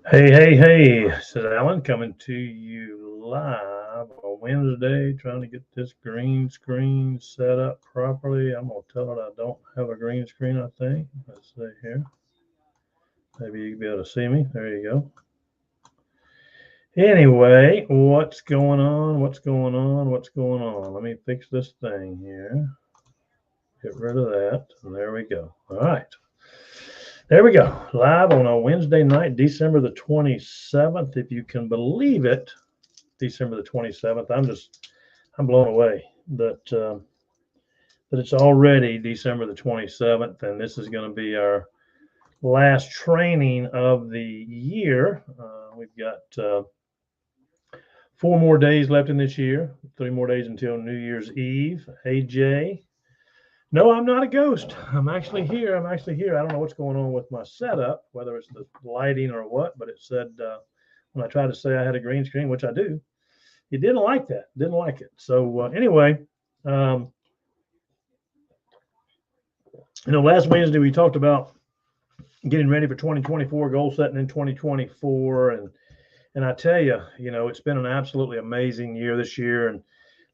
Hey, hey, hey, this is Alan coming to you live on Wednesday, trying to get this green screen set up properly. I'm going to tell it I don't have a green screen, I think. Let's see here. Maybe you can be able to see me. There you go. Anyway, what's going on? What's going on? What's going on? Let me fix this thing here. Get rid of that. And there we go. All right. There we go. Live on a Wednesday night, December the 27th, if you can believe it. December the 27th. I'm blown away that it's already December the 27th, and this is going to be our last training of the year. We've got 4 more days left in this year, 3 more days until New Year's Eve. Hey, Jay. No, I'm not a ghost. I'm actually here. I don't know what's going on with my setup, whether it's the lighting or what, but it said when I tried to say I had a green screen, which I do, he didn't like that. Didn't like it. So anyway, um, last Wednesday we talked about getting ready for 2024, goal setting in 2024, and I tell you, it's been an absolutely amazing year this year. And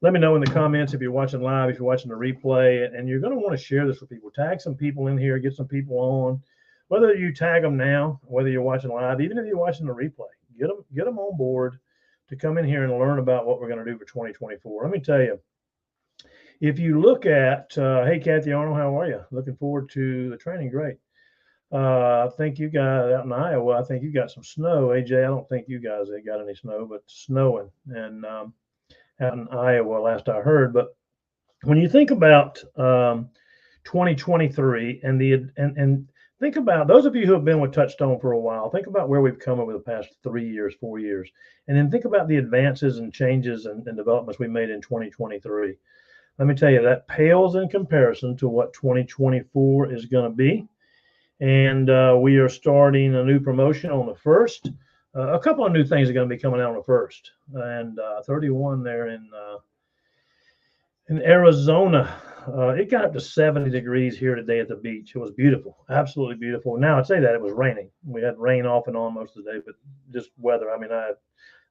let me know in the comments if you're watching live, if you're watching the replay, and you're going to want to share this with people. Tag some people in here, get some people on. Whether you tag them now, whether you're watching live, even if you're watching the replay, get them on board to come in here and learn about what we're going to do for 2024. Let me tell you, if you look at, hey, Kathy Arnold, how are you? Looking forward to the training. Great. I think you guys out in Iowa, I think you got some snow. AJ, I don't think you guys got any snow, but snowing and out in Iowa, last I heard. But when you think about 2023 and think about those of you who have been with Touchstone for a while, think about where we've come over the past 3 years, 4 years, and then think about the advances and changes and developments we made in 2023. Let me tell you, that pales in comparison to what 2024 is going to be. And we are starting a new promotion on the 1st. A couple of new things are going to be coming out on the 1st. And 31 there in Arizona. It got up to 70 degrees here today at the beach. It was beautiful, absolutely beautiful. Now, I'd say that it was raining. We had rain off and on most of the day, but just weather. I mean,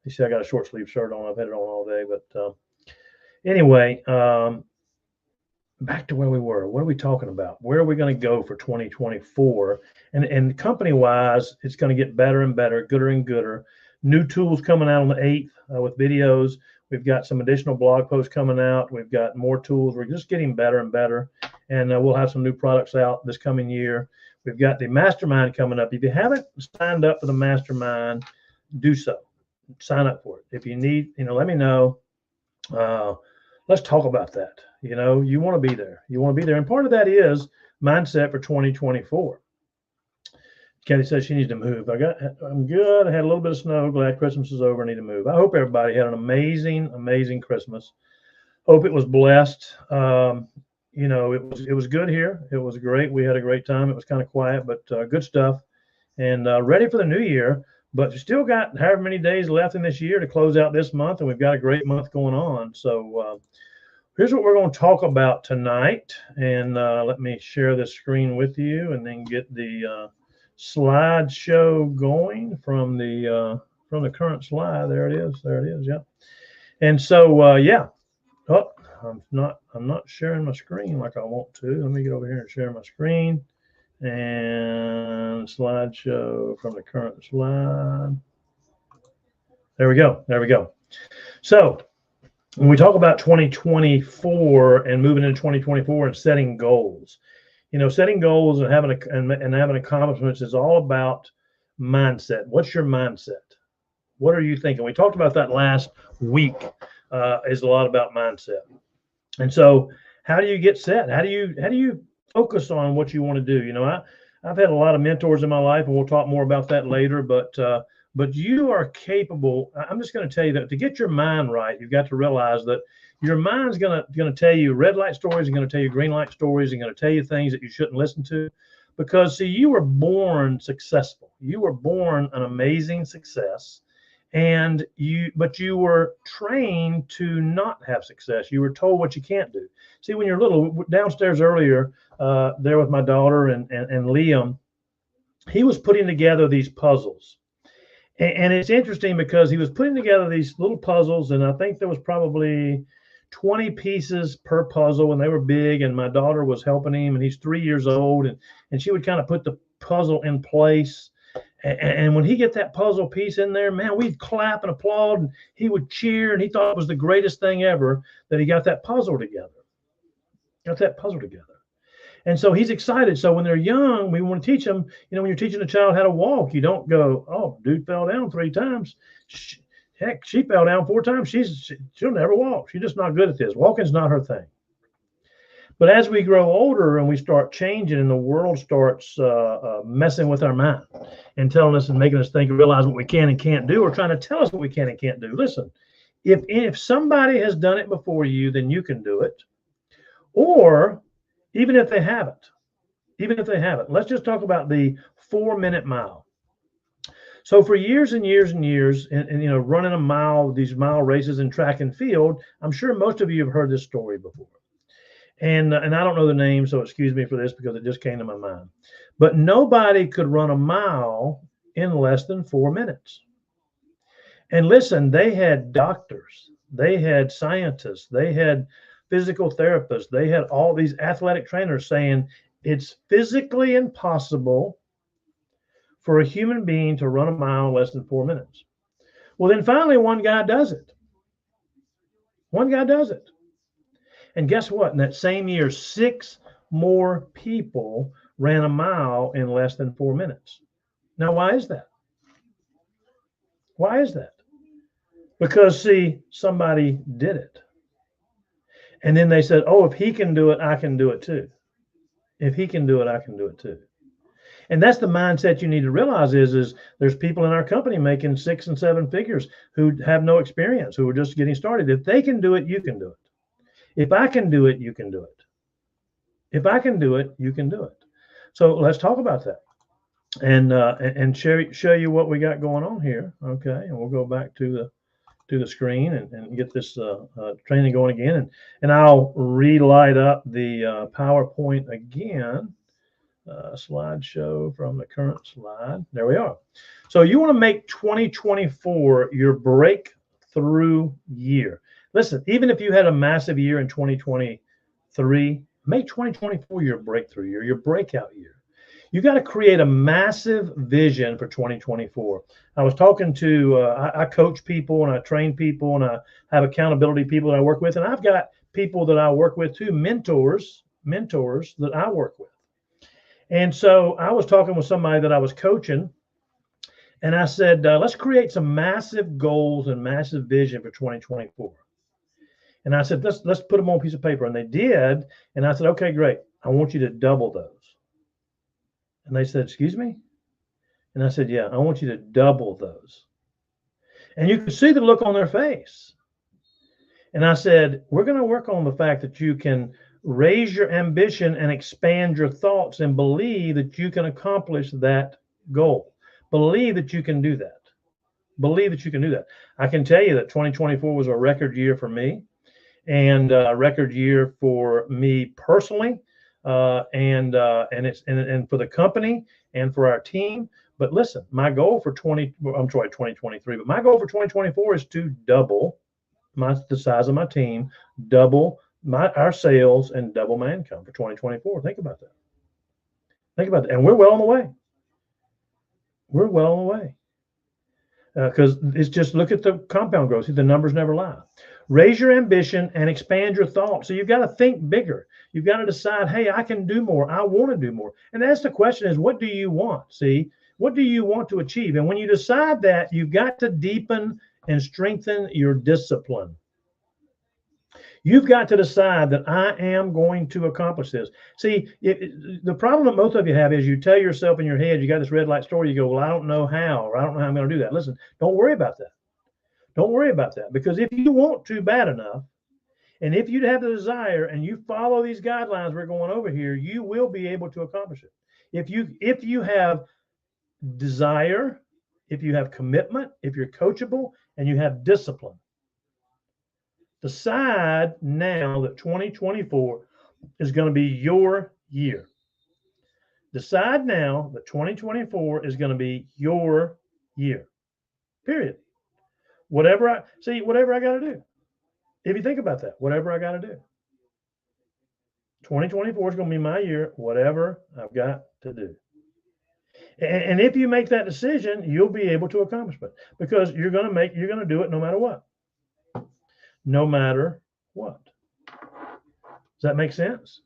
you see, I got a short sleeve shirt on. I've had it on all day. But anyway, back to where we were. What are we talking about? Where are we going to go for 2024? And company wise, it's going to get better and better, gooder and gooder. New tools coming out on the 8th with videos. We've got some additional blog posts coming out. We've got more tools. We're just getting better and better. And we'll have some new products out this coming year. We've got the mastermind coming up. If you haven't signed up for the mastermind, do so. Sign up for it. If you need, let me know. Let's talk about that. You want to be there. You want to be there. And part of that is mindset for 2024. Kathy says she needs to move. I'm good. I had a little bit of snow. Glad Christmas is over. I need to move. I hope everybody had an amazing, amazing Christmas. Hope it was blessed. It was good here. It was great. We had a great time. It was kind of quiet, but good stuff. And ready for the new year. But you still got however many days left in this year to close out this month, and we've got a great month going on. So here's what we're going to talk about tonight. And let me share this screen with you, and then get the slideshow going from the current slide. There it is. Yeah. And so yeah. Oh, I'm not sharing my screen like I want to. Let me get over here and share my screen. And slideshow from the current slide. There we go. So when we talk about 2024 and moving into 2024 and setting goals, setting goals and having accomplishments is all about mindset. What's your mindset? What are you thinking? We talked about that last week. Is a lot about mindset. And so, how do you get set? How do you focus on what you want to do? I've had a lot of mentors in my life, and we'll talk more about that later. But you are capable. I'm just going to tell you that to get your mind right, you've got to realize that your mind's going to tell you red light stories, and going to tell you green light stories, and going to tell you things that you shouldn't listen to. Because see, you were born successful. You were born an amazing success. But you were trained to not have success. You were told what you can't do. See, when you're little, downstairs earlier, there with my daughter and Liam, he was putting together these puzzles. And it's interesting because he was putting together these little puzzles, and I think there was probably 20 pieces per puzzle, and they were big. And my daughter was helping him, and he's 3 years old, and she would kind of put the puzzle in place. And when he get that puzzle piece in there, man, we'd clap and applaud, and he would cheer, and he thought it was the greatest thing ever that he got that puzzle together. Got that puzzle together. And so he's excited. So when they're young, we want to teach them, when you're teaching a child how to walk, you don't go, oh, dude fell down 3 times. Heck, she fell down 4 times. She'll never walk. She's just not good at this. Walking's not her thing. But as we grow older and we start changing and the world starts messing with our mind and telling us and making us think and realize what we can and can't do, or trying to tell us what we can and can't do. Listen, if somebody has done it before you, then you can do it. Or even if they haven't, let's just talk about the 4-minute mile. So for years and years and years, and running a mile, these mile races in track and field, I'm sure most of you have heard this story before. And I don't know the name, so excuse me for this because it just came to my mind. But nobody could run a mile in less than 4 minutes. And listen, they had doctors, they had scientists, they had physical therapists, they had all these athletic trainers saying it's physically impossible for a human being to run a mile in less than 4 minutes. Well, then finally one guy does it. One guy does it. And guess what? In that same year, 6 more people ran a mile in less than 4 minutes. Now, why is that? Why is that? Because, see, somebody did it. And then they said, oh, if he can do it, I can do it too. If he can do it, I can do it too. And that's the mindset you need to realize is there's people in our company making 6 and 7 figures who have no experience, who are just getting started. If they can do it, you can do it. If I can do it, you can do it. If I can do it, you can do it. So let's talk about that and show you what we got going on here. Okay, and we'll go back to the screen and get this training going again. And I'll relight up the PowerPoint again. Slideshow from the current slide. There we are. So you want to make 2024 your breakthrough year. Listen, even if you had a massive year in 2023, make 2024 your breakthrough year, your breakout year. You got to create a massive vision for 2024. I was talking to, I coach people and I train people and I have accountability people that I work with. And I've got people that I work with too, mentors that I work with. And so I was talking with somebody that I was coaching, and I said, let's create some massive goals and massive vision for 2024. And I said, let's put them on a piece of paper. And they did. And I said, okay, great. I want you to double those. And they said, excuse me? And I said, yeah, I want you to double those. And you could see the look on their face. And I said, we're going to work on the fact that you can raise your ambition and expand your thoughts and believe that you can accomplish that goal. Believe that you can do that. Believe that you can do that. I can tell you that 2024 was a record year for me and a record year for me personally. And for the company and for our team. But listen, my goal for 2023, but my goal for 2024 is to double the size of my team, double our sales, and double my income for 2024. Think about that. Think about that. And we're well on the way. We're well on the way. Because it's just look at the compound growth. See, the numbers never lie. Raise your ambition and expand your thoughts. So you've got to think bigger. You've got to decide, hey, I can do more. I want to do more. And that's the question is, what do you want? See, what do you want to achieve? And when you decide that, you've got to deepen and strengthen your discipline. You've got to decide that I am going to accomplish this. See, the problem that most of you have is you tell yourself in your head, you got this red light story, you go, well, I don't know how, or I don't know how I'm going to do that. Listen, don't worry about that. Don't worry about that. Because if you want to bad enough, and if you have the desire and you follow these guidelines we're going over here, you will be able to accomplish it. If you have desire, if you have commitment, if you're coachable, and you have discipline. Decide now that 2024 is going to be your year. Decide now that 2024 is going to be your year. Period. Whatever I got to do. If you think about that, whatever I got to do. 2024 is going to be my year, whatever I've got to do. And if you make that decision, you'll be able to accomplish it because you're going to do it no matter what. No matter what. Does that make sense?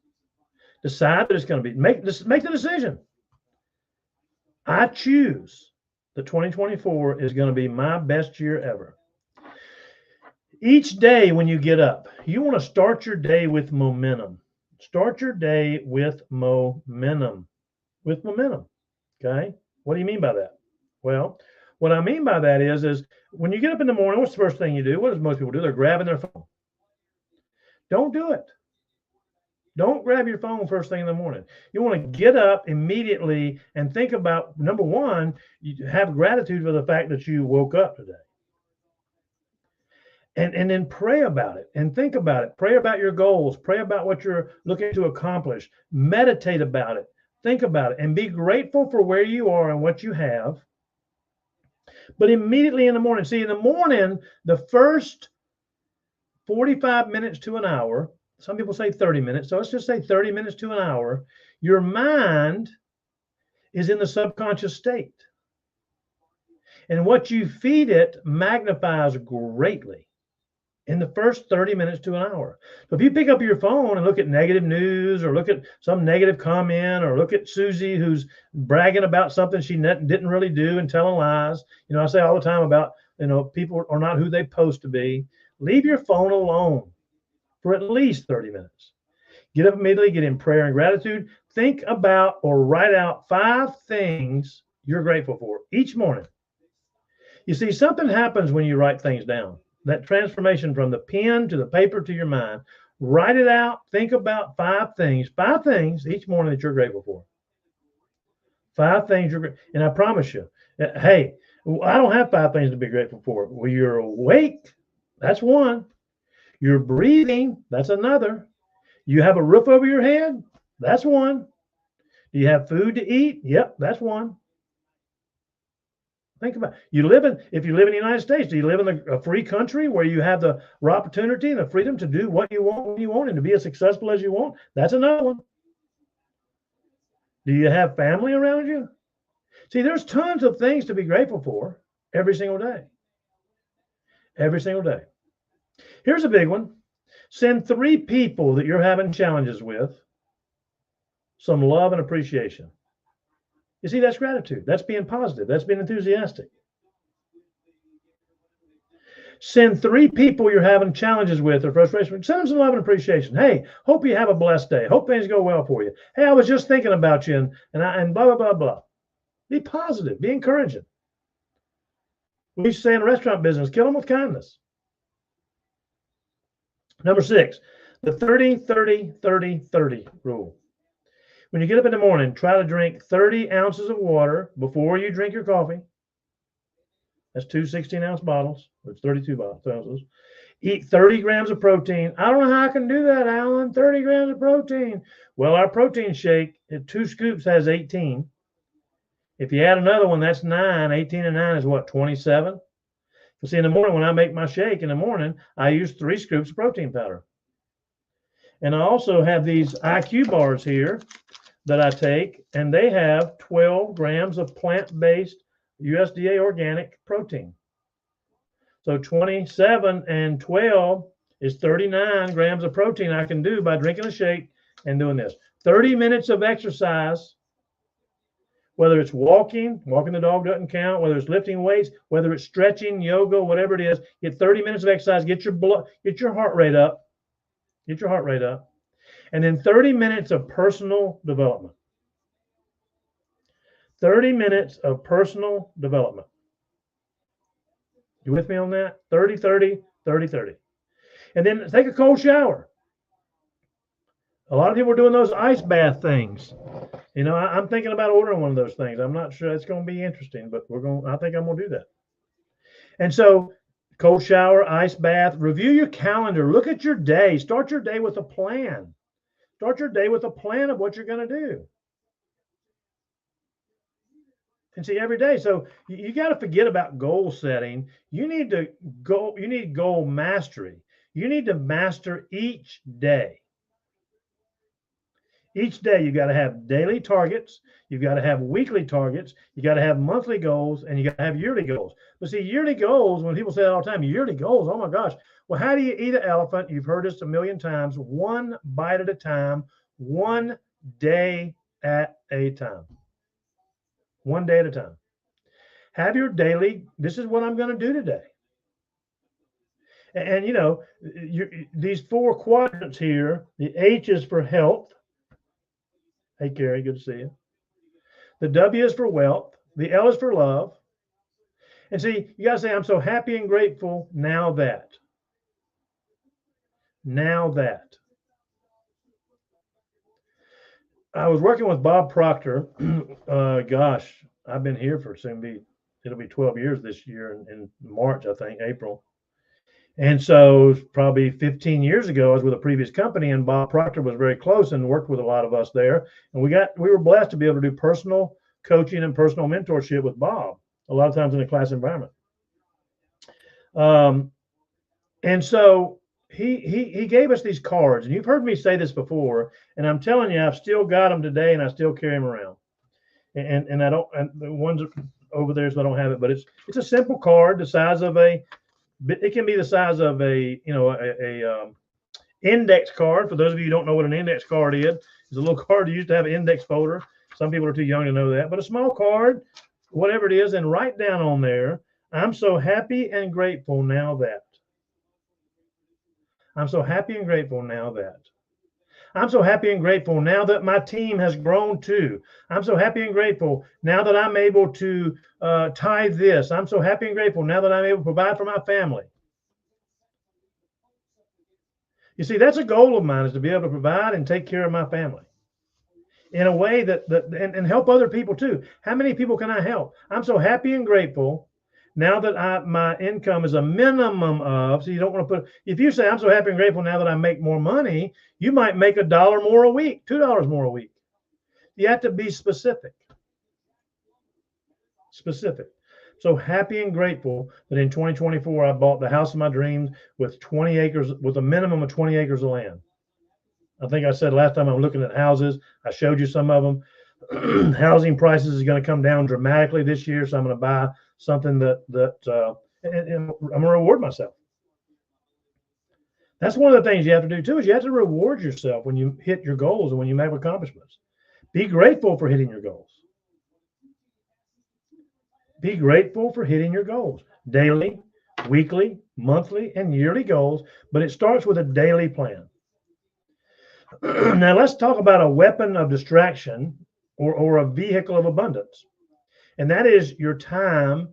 Decide that it's going to be, make the decision. I choose that 2024 is going to be my best year ever. Each day when you get up, you want to start your day with momentum. Start your day with momentum. With momentum. Okay. What do you mean by that? Well, what I mean by that is when you get up in the morning, what's the first thing you do? What does most people do? They're grabbing their phone. Don't do it. Don't grab your phone first thing in the morning. You want to get up immediately and think about, number one, you have gratitude for the fact that you woke up today. And then pray about it and think about it. Pray about your goals. Pray about what you're looking to accomplish. Meditate about it. Think about it and be grateful for where you are and what you have. But immediately in the morning, see, in the morning, the first 45 minutes to an hour, some people say 30 minutes, so let's just say 30 minutes to an hour, your mind is in the subconscious state. And what you feed it magnifies greatly in the first 30 minutes to an hour. So if you pick up your phone and look at negative news or look at some negative comment or look at Susie who's bragging about something she didn't really do and telling lies, I say all the time about, people are not who they supposed to be. Leave your phone alone for at least 30 minutes. Get up immediately, get in prayer and gratitude. Think about or write out 5 things you're grateful for each morning. You see, something happens when you write things down. That transformation from the pen to the paper to your mind. Write it out. Think about 5 things each morning that you're grateful for. 5 things and I promise you, hey, I don't have 5 things to be grateful for. Well, you're awake. That's one. You're breathing. That's another. You have a roof over your head. That's one. Do you have food to eat? Yep, that's one. Think about it. If you live in the United States, do you live in a free country where you have the opportunity and the freedom to do what you want when you want and to be as successful as you want? That's another one. Do you have family around you? See, there's tons of things to be grateful for every single day. Every single day. Here's a big one. Send 3 people that you're having challenges with some love and appreciation. You see, that's gratitude. That's being positive. That's being enthusiastic. Send 3 people you're having challenges with or frustration. Send them some love and appreciation. Hey, hope you have a blessed day. Hope things go well for you. Hey, I was just thinking about you and blah, blah, blah, blah. Be positive. Be encouraging. We used to say in the restaurant business, kill them with kindness. Number 6, the 30-30-30-30 rule. When you get up in the morning, try to drink 30 ounces of water before you drink your coffee. That's 2 16-ounce bottles. It's 32 ounces. Eat 30 grams of protein. I don't know how I can do that, Alan. 30 grams of protein. Well, our protein shake at 2 scoops has 18. If you add another one, that's 9. 18 and 9 is what, 27? You see, in the morning, when I make my shake in the morning, I use 3 scoops of protein powder. And I also have these IQ bars here that I take, and they have 12 grams of plant-based USDA organic protein. So 27 and 12 is 39 grams of protein I can do by drinking a shake and doing this. 30 minutes of exercise, whether it's walking the dog doesn't count, whether it's lifting weights, whether it's stretching, yoga, whatever it is, get 30 minutes of exercise, get your heart rate up. Get your heart rate up. And then 30 minutes of personal development. 30 minutes of personal development. You with me on that? 30, 30, 30, 30. And then take a cold shower. A lot of people are doing those ice bath things. I'm thinking about ordering one of those things. I'm not sure it's going to be interesting, but I think I'm going to do that. And so cold shower, ice bath, review your calendar, look at your day, start your day with a plan. Start your day with a plan of what you're going to do. And see, every day. So you got to forget about goal setting. You need goal mastery. You need to master each day. Each day, you got to have daily targets. You've got to have weekly targets. You got to have monthly goals, and you got to have yearly goals. But see, yearly goals, when people say that all the time, yearly goals, oh my gosh. Well, how do you eat an elephant? You've heard this a million times. One bite at a time, one day at a time. One day at a time. Have your daily, this is what I'm going to do today. And you know, these 4 quadrants here, the H is for health. Hey, Carrie, good to see you. The W is for wealth. The L is for love. And see, you got to say, I'm so happy and grateful now that. Now that. I was working with Bob Proctor. Gosh, I've been here for it'll be 12 years this year in March, I think, April. And so probably 15 years ago, I was with a previous company, and Bob Proctor was very close and worked with a lot of us there. And we were blessed to be able to do personal coaching and personal mentorship with Bob, a lot of times in a class environment. And so he gave us these cards, and you've heard me say this before, and I'm telling you, I've still got them today, and I still carry them around. And I don't, and the ones over there, so I don't have it, but it's a simple card, the size of it can be the size of a index card. For those of you who don't know what an index card is, it's a little card you used to have an index folder. Some people are too young to know that, but a small card, whatever it is, and write down on there, I'm so happy and grateful now that. I'm so happy and grateful now that. I'm so happy and grateful now that my team has grown too. I'm so happy and grateful now that I'm able to tie this. I'm so happy and grateful now that I'm able to provide for my family. You see, that's a goal of mine, is to be able to provide and take care of my family in a way and help other people too. How many people can I help? I'm so happy and grateful now that my income is a minimum of, so you don't want to put, if you say I'm so happy and grateful now that I make more money, you might make $1 more a week, $2 more a week. You have to be specific. Specific. So happy and grateful that in 2024, I bought the house of my dreams with 20 acres, with a minimum of 20 acres of land. I think I said last time I'm looking at houses, I showed you some of them. Housing prices is going to come down dramatically this year, so I'm going to buy something and I'm going to reward myself. That's one of the things you have to do too, is you have to reward yourself when you hit your goals and when you make accomplishments. Be grateful for hitting your goals. Be grateful for hitting your goals. Daily, weekly, monthly, and yearly goals, but it starts with a daily plan. Now let's talk about a weapon of distraction or a vehicle of abundance. And that is your time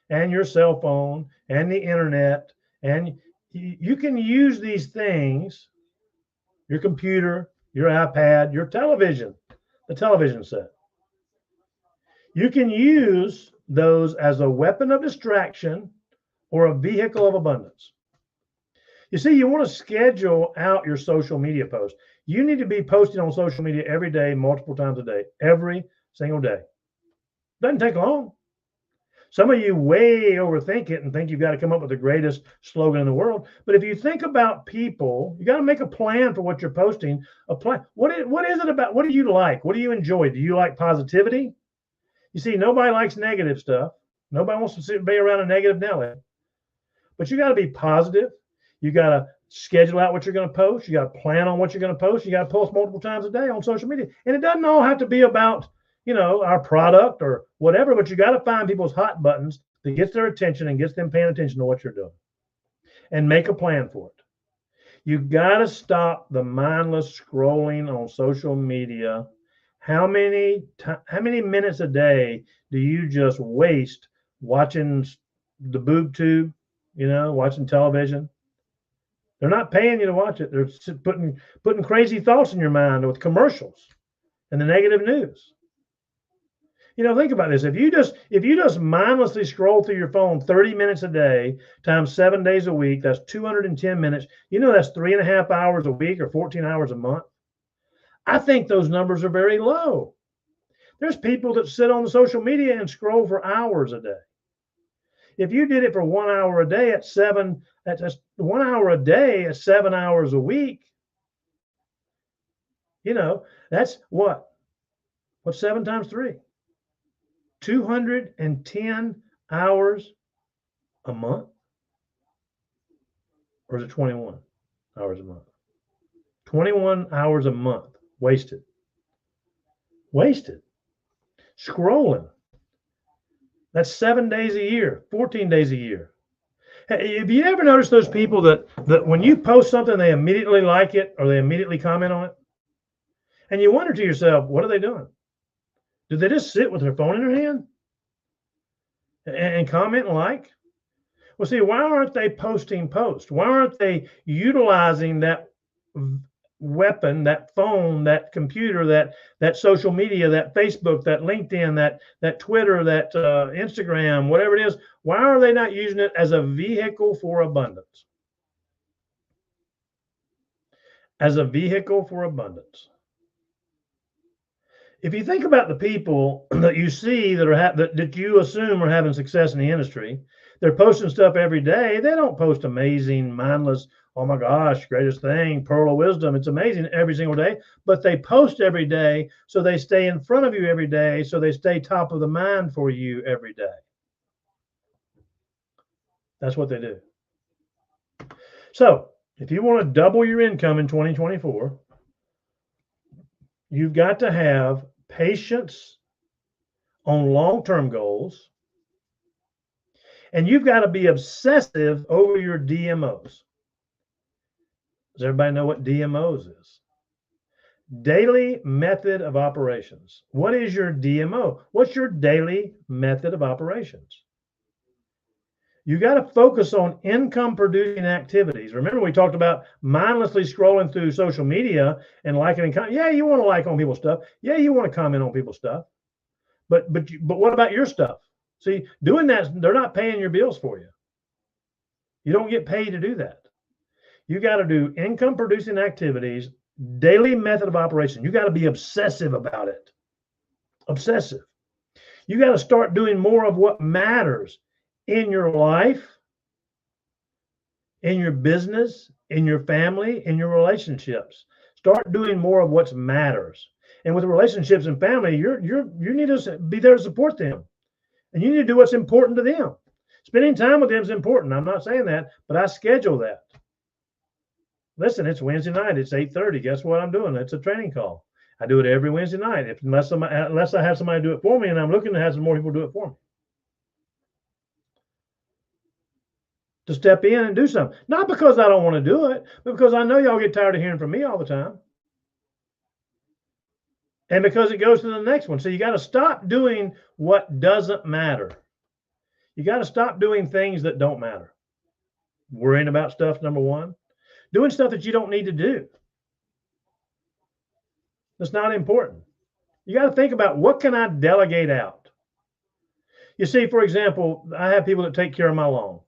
and your cell phone and the internet. And you can use these things, your computer, your iPad, your television, the television set. You can use those as a weapon of distraction or a vehicle of abundance. You see, you want to schedule out your social media posts. You need to be posting on social media every day, multiple times a day, every single day. Doesn't take long. Some of you way overthink it and think you've got to come up with the greatest slogan in the world. But if you think about people, you got to make a plan for what you're posting. A plan. What is it about? What do you like? What do you enjoy? Do you like positivity? You see, nobody likes negative stuff. Nobody wants to sit and be around a negative Nelly. But you got to be positive. You got to schedule out what you're going to post. You got to plan on what you're going to post. You got to post multiple times a day on social media. And it doesn't all have to be about, our product or whatever, but you got to find people's hot buttons that gets their attention and gets them paying attention to what you're doing and make a plan for it. You got to stop the mindless scrolling on social media. How many minutes a day do you just waste watching the boob tube, watching television? They're not paying you to watch it. They're putting crazy thoughts in your mind with commercials and the negative news. Think about this. If you just mindlessly scroll through your phone 30 minutes a day times 7 days a week, that's 210 minutes. That's 3.5 hours a week or 14 hours a month. I think those numbers are very low. There's people that sit on the social media and scroll for hours a day. If you did it for 1 hour a day that's 1 hour a day at 7 hours a week, that's what? What's 7 times 3? 210 hours a month? Or is it 21 hours a month? 21 hours a month wasted. Wasted. Scrolling. That's 7 days a year, 14 days a year. Hey, have you ever noticed those people that when you post something, they immediately like it or they immediately comment on it? And you wonder to yourself, what are they doing? Do they just sit with their phone in their hand and comment and like? Well, see, why aren't they posting posts? Why aren't they utilizing that weapon, that phone, that computer, that social media, that Facebook, that LinkedIn, that Twitter, that Instagram, whatever it is? Why are they not using it as a vehicle for abundance? As a vehicle for abundance. If you think about the people that you see that you assume are having success in the industry, they're posting stuff every day. They don't post amazing, mindless, oh my gosh, greatest thing, pearl of wisdom. It's amazing every single day, but they post every day. So they stay in front of you every day. So they stay top of the mind for you every day. That's what they do. So if you want to double your income in 2024, you've got to have patience on long-term goals, and you've got to be obsessive over your DMOs. Does everybody know what DMOs is? Daily method of operations. What is your DMO? What's your daily method of operations? You got to focus on income producing activities. Remember, we talked about mindlessly scrolling through social media and liking and commenting. Yeah, you want to like on people's stuff. Yeah, you want to comment on people's stuff. But what about your stuff? See, doing that, they're not paying your bills for you. You don't get paid to do that. You got to do income producing activities, daily method of operation. You got to be obsessive about it. Obsessive. You got to start doing more of what matters in your life, in your business, in your family, in your relationships. Start doing more of what matters. And with relationships and family, you need to be there to support them. And you need to do what's important to them. Spending time with them is important. I'm not saying that, but I schedule that. Listen, it's Wednesday night. It's 8:30. Guess what I'm doing? It's a training call. I do it every Wednesday night. Unless I have somebody do it for me, and I'm looking to have some more people do it for me. To step in and do something. Not because I don't want to do it, but because I know y'all get tired of hearing from me all the time. And because it goes to the next one. So you got to stop doing what doesn't matter. You got to stop doing things that don't matter. Worrying about stuff, number one. Doing stuff that you don't need to do. That's not important. You got to think about, what can I delegate out? You see, for example, I have people that take care of my lawn.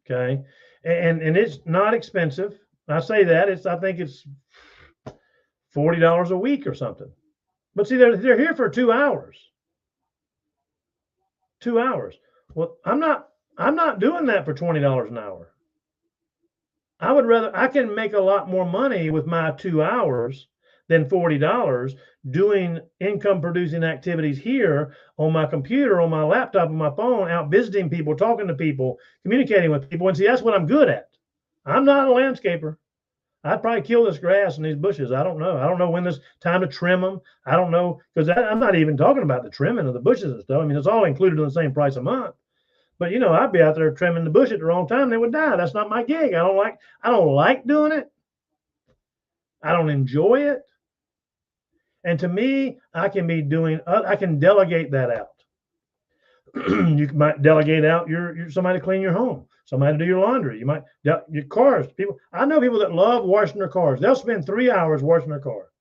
Okay. And it's not expensive. I say that I think it's $40 a week or something. But see, they're here for 2 hours. 2 hours. Well, I'm not doing that for $20 an hour. I would rather, I can make a lot more money with my 2 hours than $40 doing income producing activities here on my computer, on my laptop, on my phone, out visiting people, talking to people, communicating with people. And see, that's what I'm good at. I'm not a landscaper. I'd probably kill this grass and these bushes. I don't know. I don't know when it's time to trim them. I don't know, because I'm not even talking about the trimming of the bushes and stuff. I mean, it's all included in the same price a month. But I'd be out there trimming the bush at the wrong time, they would die. That's not my gig. I don't like doing it. I don't enjoy it. And to me, I can delegate that out. You might delegate out somebody to clean your home, somebody to do your laundry. You might, your cars. I know people that love washing their cars. They'll spend 3 hours washing their car.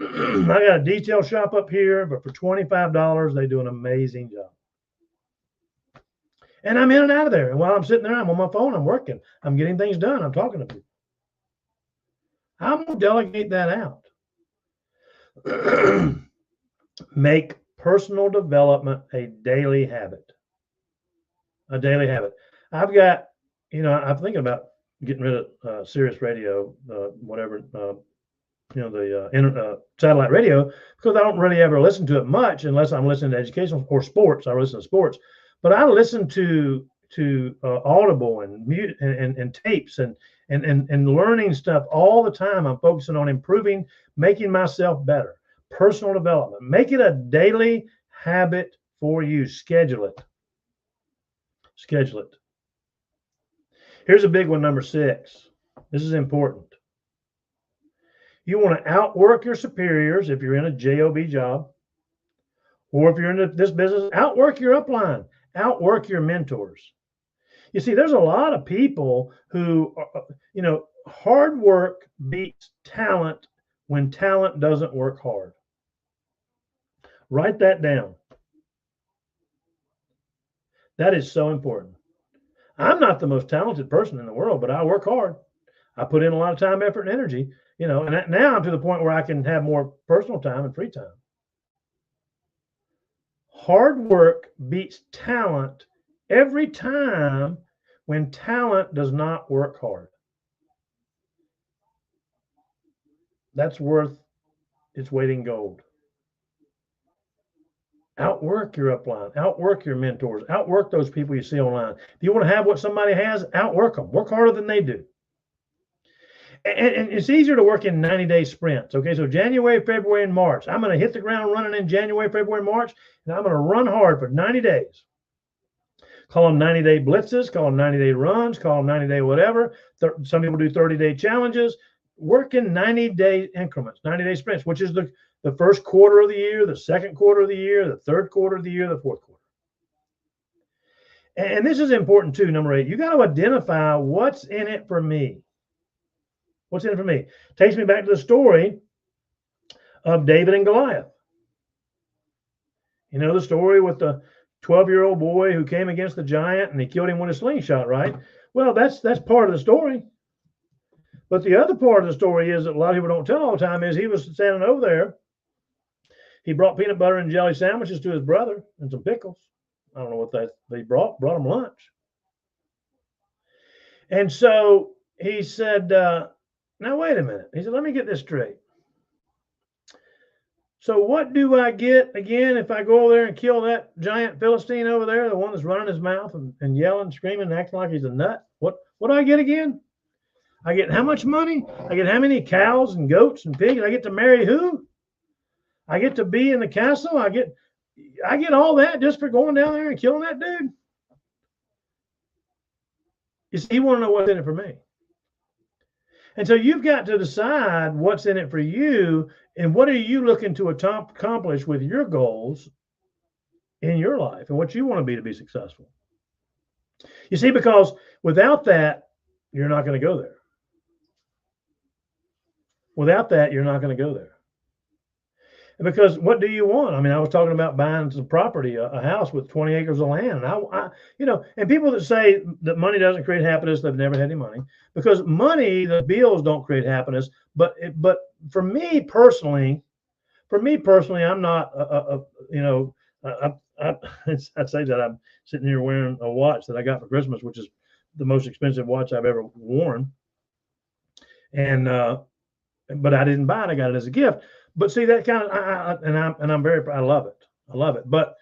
I got a detail shop up here, but for $25, they do an amazing job. And I'm in and out of there. And while I'm sitting there, I'm on my phone, I'm working, I'm getting things done, I'm talking to people. I'm going to delegate that out. Make personal development a daily habit. A daily habit. I've got, I'm thinking about getting rid of Sirius Radio, whatever, the satellite radio, because I don't really ever listen to it much unless I'm listening to educational or sports. I listen to sports, but I listen to Audible and mute and tapes and learning stuff all the time. I'm focusing on improving, making myself better, personal development. Make it a daily habit for you. Schedule it. Schedule it. Here's a big one, number 6. This is important. You want to outwork your superiors if you're in a job job, or if you're in this business, outwork your upline, outwork your mentors. You see, there's a lot of people who, hard work beats talent when talent doesn't work hard. Write that down. That is so important. I'm not the most talented person in the world, but I work hard. I put in a lot of time, effort, and energy, and now I'm to the point where I can have more personal time and free time. Hard work beats talent every time when talent does not work hard. That's worth its weight in gold. Outwork your upline, outwork your mentors, outwork those people you see online. If you want to have what somebody has, outwork them. Work harder than they do. And it's easier to work in 90-day sprints. Okay, so January, February, and March. I'm going to hit the ground running in January, February, March, and I'm going to run hard for 90 days. Call them 90-day blitzes, call them 90-day runs, call them 90-day whatever. Some people do 30-day challenges. Work in 90-day increments, 90-day sprints, which is the first quarter of the year, the second quarter of the year, the third quarter of the year, the fourth quarter. And this is important too, number 8. You got to identify what's in it for me. What's in it for me? Takes me back to the story of David and Goliath. You know the story with the 12-year-old boy who came against the giant and he killed him with a slingshot, right? Well, that's part of the story. But the other part of the story is that a lot of people don't tell all the time is he was standing over there. He brought peanut butter and jelly sandwiches to his brother and some pickles. I don't know what they brought him lunch. And so he said, now, wait a minute. He said, let me get this straight. So what do I get again if I go over there and kill that giant Philistine over there, the one that's running his mouth and yelling, screaming, and acting like he's a nut? What do I get again? I get how much money? I get how many cows and goats and pigs? I get to marry who? I get to be in the castle? I get all that just for going down there and killing that dude? You see, you want to know what's in it for me. And so you've got to decide what's in it for you and what are you looking to accomplish with your goals in your life and what you want to be successful. You see, because without that, you're not going to go there. Without that, you're not going to go there. Because what do you want? I mean, I was talking about buying some property, a house with 20 acres of land. And and people that say that money doesn't create happiness, they've never had any money. Because money, the bills don't create happiness. But for me personally, I'm not, I'd say that I'm sitting here wearing a watch that I got for Christmas, which is the most expensive watch I've ever worn. And, but I didn't buy it. I got it as a gift. But see, that kind of, I love it. I love it. But,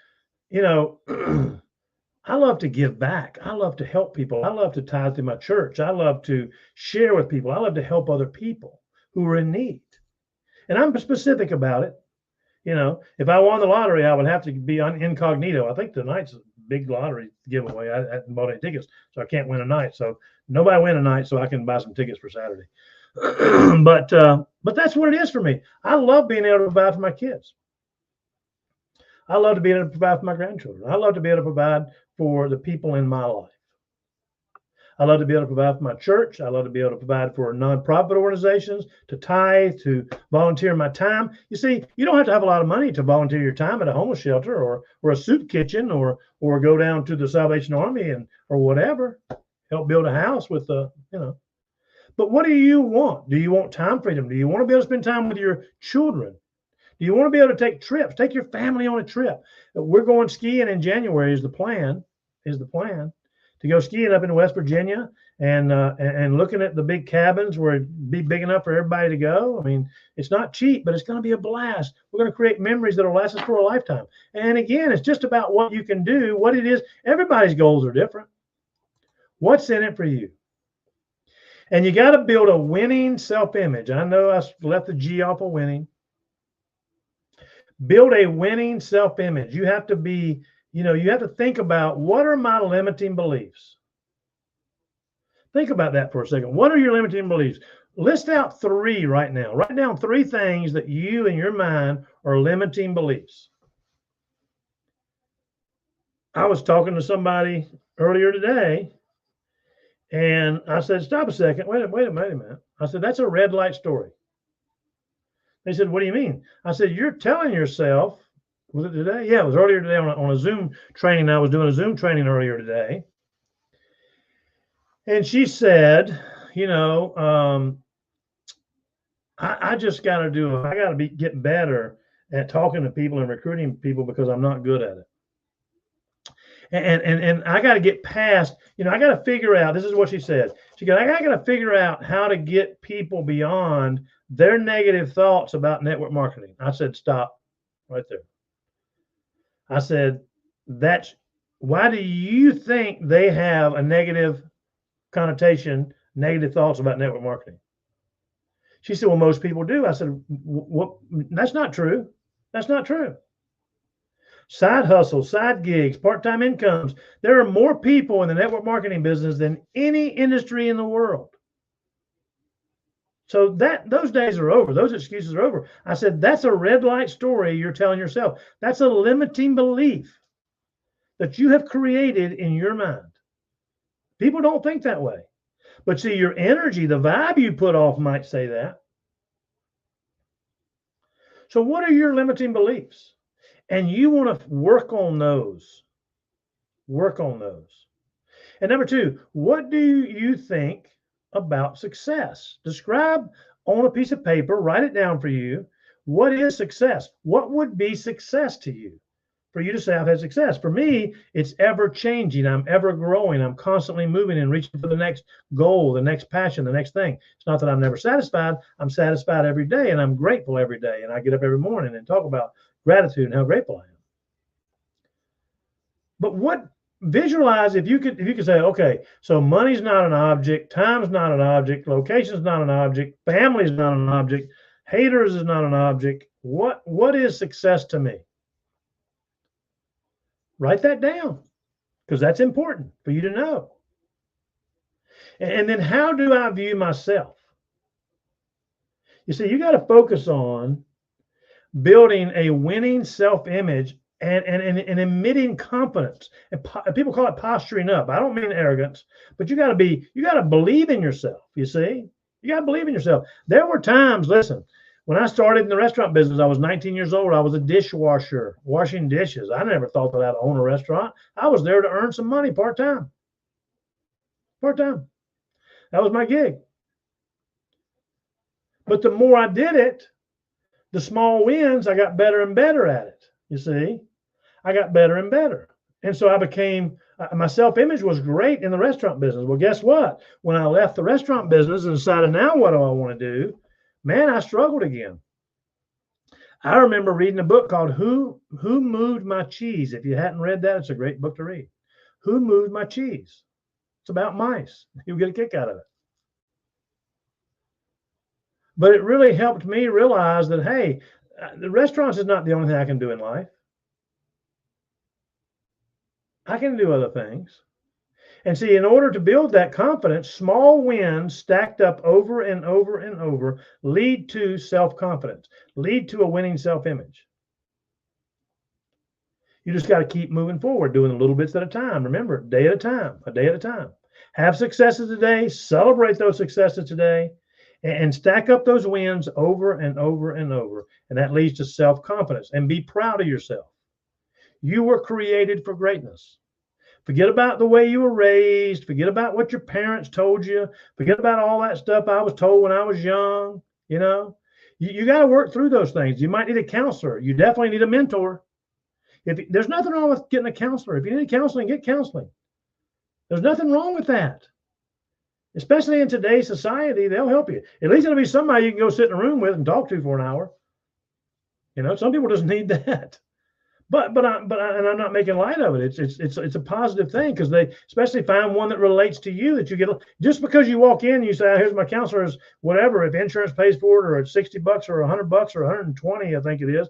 I love to give back. I love to help people. I love to tithe to my church. I love to share with people. I love to help other people who are in need. And I'm specific about it. If I won the lottery, I would have to be on incognito. I think tonight's a big lottery giveaway. I haven't bought any tickets, so I can't win a night. So nobody win a night, so I can buy some tickets for Saturday. But that's what it is for me. I love being able to provide for my kids. I love to be able to provide for my grandchildren. I love to be able to provide for the people in my life. I love to be able to provide for my church. I love to be able to provide for nonprofit organizations, to tithe, to volunteer my time. You see, you don't have to have a lot of money to volunteer your time at a homeless shelter or a soup kitchen or go down to the Salvation Army or whatever. Help build a house with But what do you want? Do you want time freedom? Do you want to be able to spend time with your children? Do you want to be able to take trips? Take your family on a trip. We're going skiing in January is the plan, to go skiing up in West Virginia and looking at the big cabins where it'd be big enough for everybody to go. I mean, it's not cheap, but it's going to be a blast. We're going to create memories that'll last us for a lifetime. And again, it's just about what you can do, what it is. Everybody's goals are different. What's in it for you? And you got to build a winning self-image. I know I left the G off of winning. Build a winning self-image. You have to be, you have to think about, what are my limiting beliefs? Think about that for a second. What are your limiting beliefs? List out 3 right now. Write down 3 things that you in your mind are limiting beliefs. I was talking to somebody earlier today, and I said, stop a second. Wait a minute. I said, that's a red light story. They said, what do you mean? I said, you're telling yourself, was it today? Yeah, it was earlier today on a Zoom training. I was doing a Zoom training earlier today. And she said, I just got to I got to get better at talking to people and recruiting people because I'm not good at it. And I got to get past, I got to figure out, this is what she said. She goes, I got to figure out how to get people beyond their negative thoughts about network marketing. I said, stop right there. I said, why do you think they have a negative connotation, negative thoughts about network marketing? She said, well, most people do. I said, well, that's not true. That's not true. Side hustles, side gigs, part-time incomes. There are more people in the network marketing business than any industry in the world. So those days are over. Those excuses are over. I said, that's a red light story you're telling yourself. That's a limiting belief that you have created in your mind. People don't think that way. But see, your energy, the vibe you put off might say that. So what are your limiting beliefs? And you want to work on those. Work on those. And number 2, what do you think about success? Describe on a piece of paper, write it down for you. What is success? What would be success to you? For you to say, I've had success. For me, it's ever changing. I'm ever growing. I'm constantly moving and reaching for the next goal, the next passion, the next thing. It's not that I'm never satisfied. I'm satisfied every day, and I'm grateful every day. And I get up every morning and talk about gratitude and how grateful I am. But visualize, if you could say, okay, so money's not an object, time's not an object, location's not an object, family's not an object, haters is not an object. What is success to me? Write that down, because that's important for you to know. And then, how do I view myself? You see, you got to focus on building a winning self-image and emitting confidence. And people call it posturing up. I don't mean arrogance, but you got to believe in yourself. You see, you got to believe in yourself. There were times, listen, when I started in the restaurant business, I was 19 years old. I was a dishwasher, washing dishes. I never thought that I'd own a restaurant. I was there to earn some money part-time. Part-time. That was my gig. But the more I did it, the small wins, I got better and better at it. You see, I got better and better. And so I became, my self-image was great in the restaurant business. Well, guess what? When I left the restaurant business and decided, now what do I want to do? Man, I struggled again. I remember reading a book called Who Moved My Cheese? If you hadn't read that, it's a great book to read. Who Moved My Cheese? It's about mice. You'll get a kick out of it. But it really helped me realize that, hey, the restaurants is not the only thing I can do in life. I can do other things. And see, in order to build that confidence, small wins stacked up over and over and over lead to self-confidence, lead to a winning self-image. You just got to keep moving forward, doing little bits at a time. Remember, day at a time, a day at a time. Have successes today, celebrate those successes today, and stack up those wins over and over and over. And that leads to self-confidence. And be proud of yourself. You were created for greatness. Forget about the way you were raised. Forget about what your parents told you. Forget about all that stuff I was told when I was young. You know, You got to work through those things. You might need a counselor. You definitely need a mentor. There's nothing wrong with getting a counselor. If you need counseling, get counseling. There's nothing wrong with that. Especially in today's society, they'll help you. At least it'll be somebody you can go sit in a room with and talk to for an hour. Some people just need that. But I'm not making light of it. It's a positive thing, because they especially find one that relates to you, that you get. Just because you walk in and you say, oh, here's my counselor, is whatever, if insurance pays for it, or it's $60 or $100 or 120, I think it is.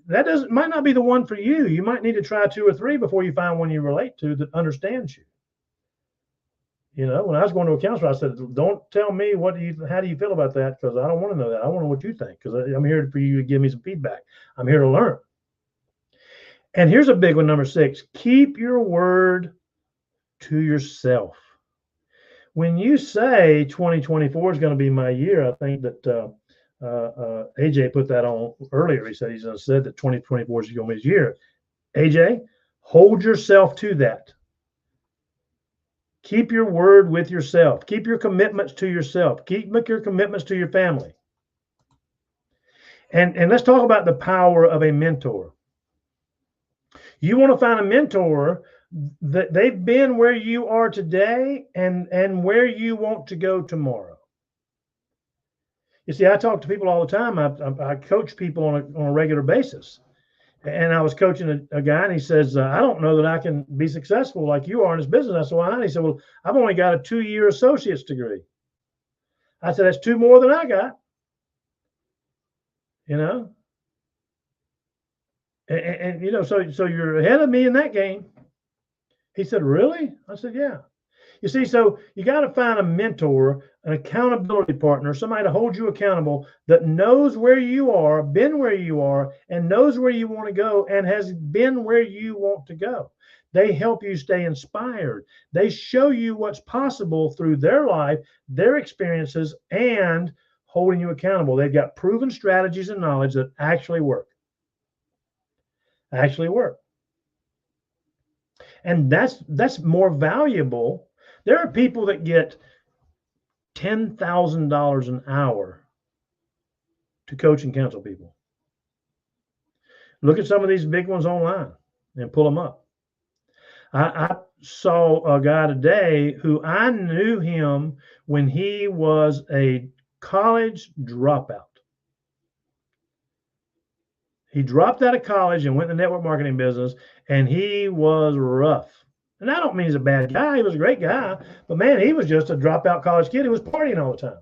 That might not be the one for you. You might need to try 2 or 3 before you find one you relate to that understands you. When I was going to a counselor, I said, don't tell me how do you feel about that, because I don't want to know that. I want to know what you think, because I'm here for you to give me some feedback. I'm here to learn. And here's a big one, number 6. Keep your word to yourself. When you say 2024 is going to be my year, I think that AJ put that on earlier. He said he's going to say that 2024 is going to be his year. AJ, hold yourself to that. Keep your word with yourself. Keep your commitments to yourself. Make your commitments to your family. And let's talk about the power of a mentor. You want to find a mentor that they've been where you are today and where you want to go tomorrow. You see, I talk to people all the time. I coach people on a regular basis. And I was coaching a guy, and he says, I don't know that I can be successful like you are in this business. I said, why not? He said, well, I've only got a 2-year associate's degree. I said, that's 2 more than I got. And so you're ahead of me in that game. He said, really? I said, yeah. You see, so you got to find a mentor, an accountability partner, somebody to hold you accountable, that knows where you are, been where you are, and knows where you want to go, and has been where you want to go. They help you stay inspired. They show you what's possible through their life, their experiences, and holding you accountable. They've got proven strategies and knowledge that actually work. And that's more valuable. There are people that get $10,000 an hour to coach and counsel people. Look at some of these big ones online and pull them up. I saw a guy today who I knew him when he was a college dropout. He dropped out of college and went in the network marketing business, and he was rough. And I don't mean he's a bad guy. He was a great guy. But, man, he was just a dropout college kid. He was partying all the time.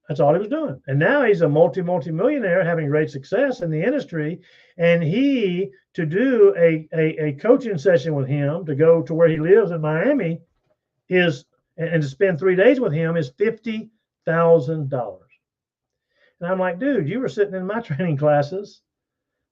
That's all he was doing. And now he's a multi-millionaire having great success in the industry. And to do a coaching session with him, to go to where he lives in Miami, and to spend 3 days with him is $50,000. And I'm like, dude, you were sitting in my training classes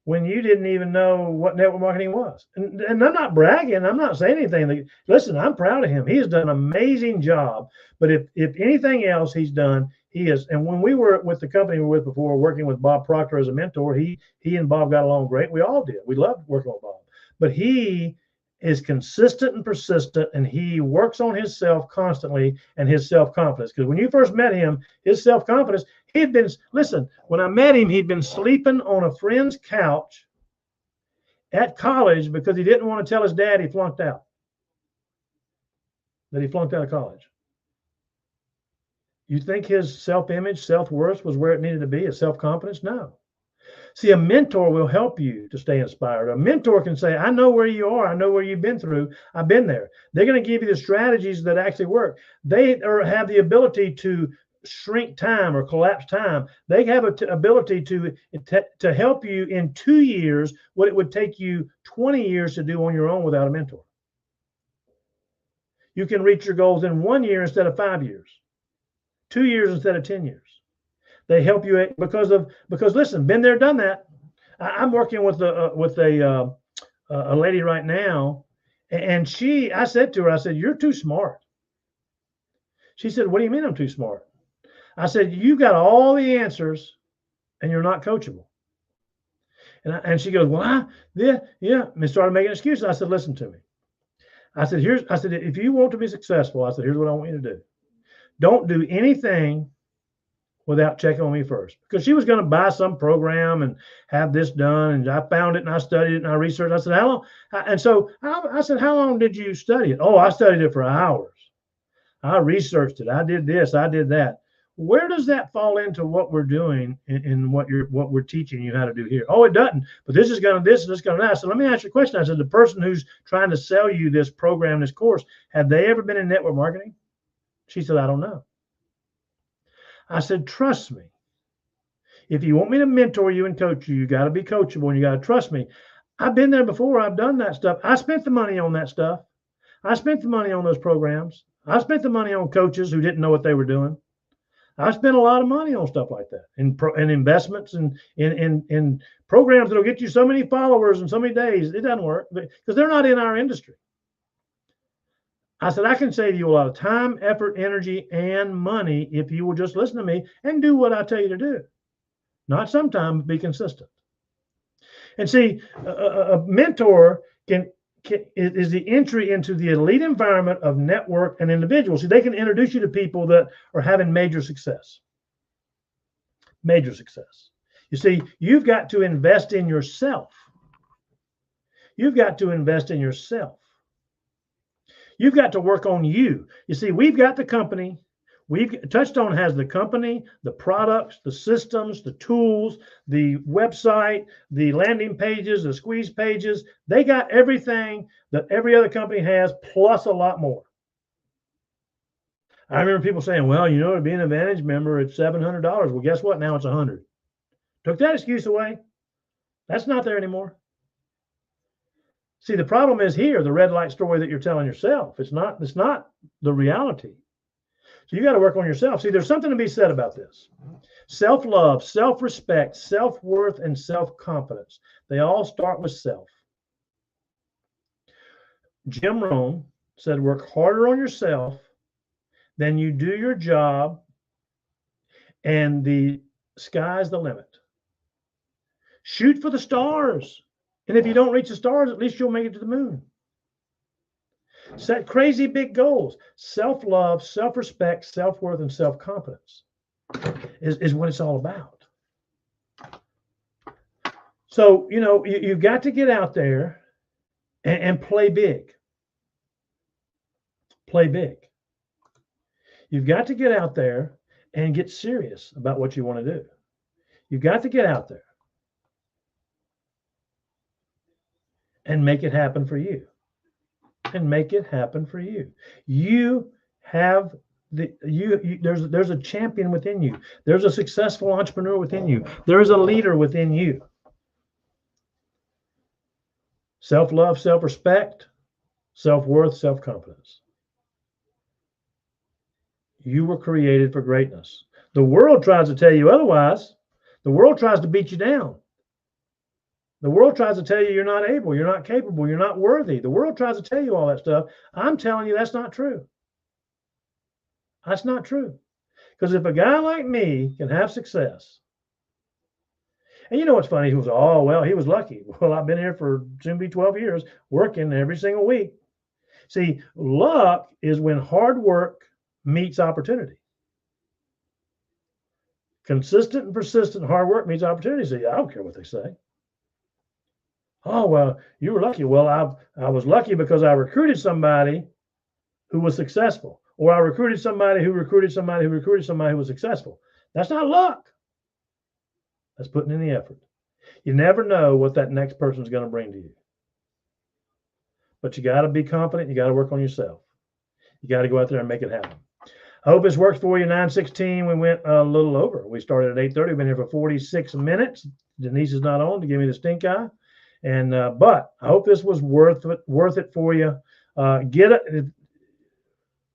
when you didn't even know what network marketing was. And I'm not bragging. I'm not saying anything. Listen, I'm proud of him. He has done an amazing job. But if anything else he's done, he is. And when we were with the company we were with before, working with Bob Proctor as a mentor, he and Bob got along great. We all did. We loved working with Bob. But he is consistent and persistent, and he works on himself constantly and his self-confidence. Because when you first met him, his self-confidence, when I met him, he'd been sleeping on a friend's couch at college because he didn't want to tell his dad he flunked out, that he flunked out of college. You think his self-image, self-worth was where it needed to be, his self-confidence? No. See, a mentor will help you to stay inspired. A mentor can say, I know where you are. I know where you've been through. I've been there. They're going to give you the strategies that actually work. They have the ability to shrink time or collapse time. They have an ability to help you in 2 years what it would take you 20 years to do on your own without a mentor. You can reach your goals in 1 year instead of 5 years, 2 years instead of 10 years. They help you because listen, been there, done that. I'm working with a lady right now, and I said to her, I said, you're too smart. She said, what do you mean I'm too smart? I said, you got all the answers and you're not coachable. And she goes, well, yeah. And started making excuses. I said, listen to me. I said, if you want to be successful, I said, here's what I want you to do. Don't do anything without checking on me first, because she was going to buy some program and have this done. And I found it and I studied it and I researched. I said, how long? And so I said, how long did you study it? Oh, I studied it for hours. I researched it. I did this. I did that. Where does that fall into what we're doing in what we're teaching you how to do here? Oh, it doesn't. But this is going to this and this is going to that. So let me ask you a question. I said, the person who's trying to sell you this program, this course, have they ever been in network marketing? She said, I don't know. I said, trust me. If you want me to mentor you and coach you, you got to be coachable and you got to trust me. I've been there before. I've done that stuff. I spent the money on that stuff. I spent the money on those programs. I spent the money on coaches who didn't know what they were doing. I spent a lot of money on stuff like that, and investments and in programs that'll get you so many followers in so many days. It doesn't work because they're not in our industry. I said, I can save you a lot of time, effort, energy, and money if you will just listen to me and do what I tell you to do. Not sometimes, be consistent. And see, a mentor is the entry into the elite environment of network and individuals. See, they can introduce you to people that are having major success. Major success. You see, you've got to invest in yourself. You've got to invest in yourself. You've got to work on you. You see, we've got the company. Touchstone has the company, the products, the systems, the tools, the website, the landing pages, the squeeze pages. They got everything that every other company has, plus a lot more. I remember people saying, well, you know, to be an Advantage member, it's $700. Well, guess what? Now it's $100. Took that excuse away. That's not there anymore. See, the problem is here, the red light story that you're telling yourself. It's not the reality. So you got to work on yourself. See, there's something to be said about this. Self-love, self-respect, self-worth, and self-confidence. They all start with self. Jim Rohn said, work harder on yourself than you do your job, and the sky's the limit. Shoot for the stars. And if you don't reach the stars, at least you'll make it to the moon. Set crazy big goals. Self-love, self-respect, self-worth, and self-confidence is what it's all about. So, you know, you've got to get out there and play big. Play big. You've got to get out there and get serious about what you want to do. You've got to get out there and make it happen for you. And make it happen for you. You have there's a champion within you. There's a successful entrepreneur within you. There is a leader within you. Self-love, self-respect, self-worth, self-confidence. You were created for greatness. The world tries to tell you otherwise. The world tries to beat you down. The world tries to tell you you're not able, you're not capable, you're not worthy. The world tries to tell you all that stuff. I'm telling you that's not true. That's not true. Because if a guy like me can have success, and you know what's funny? He was, oh, well, he was lucky. Well, I've been here for soon be 12 years, working every single week. See, luck is when hard work meets opportunity. Consistent and persistent hard work meets opportunity. See, I don't care what they say. Oh, well, you were lucky. Well, I was lucky because I recruited somebody who was successful, or I recruited somebody who recruited somebody who recruited somebody who was successful. That's not luck. That's putting in the effort. You never know what that next person is going to bring to you. But you got to be confident. You got to work on yourself. You got to go out there and make it happen. I hope this works for you. 9:16. We went a little over. We started at 8:30. We've been here for 46 minutes. Denise is not on to give me the stink eye. And but I hope this was worth it for you.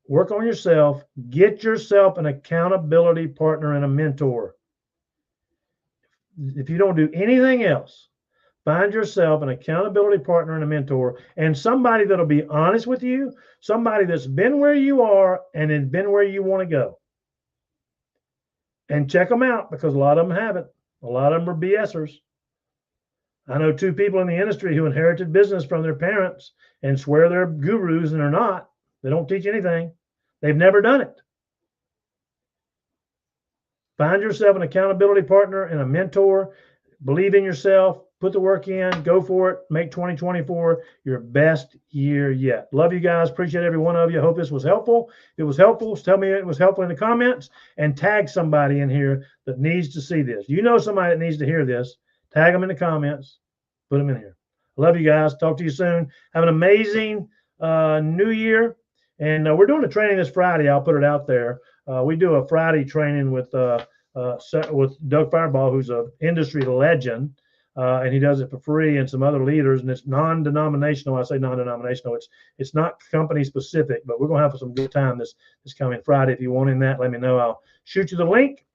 Work on yourself. Get yourself an accountability partner and a mentor. If you don't do anything else, find yourself an accountability partner and a mentor, and somebody that'll be honest with you, somebody that's been where you are and has been where you want to go. And check them out, because a lot of them haven't. A lot of them are BSers. I know 2 people in the industry who inherited business from their parents and swear they're gurus, and they're not. They don't teach anything. They've never done it. Find yourself an accountability partner and a mentor. Believe in yourself. Put the work in. Go for it. Make 2024 your best year yet. Love you guys. Appreciate every one of you. Hope this was helpful. If it was helpful, tell me it was helpful in the comments and tag somebody in here that needs to see this. You know somebody that needs to hear this. Tag them in the comments. Put them in here. Love you guys. Talk to you soon. Have an amazing new year. And we're doing a training this Friday. I'll put it out there. We do a Friday training with Doug Fireball, who's an industry legend, and he does it for free, and some other leaders. And it's non-denominational. I say non-denominational. It's not company specific, but we're gonna have some good time this coming Friday. If you want in that, let me know. I'll shoot you the link.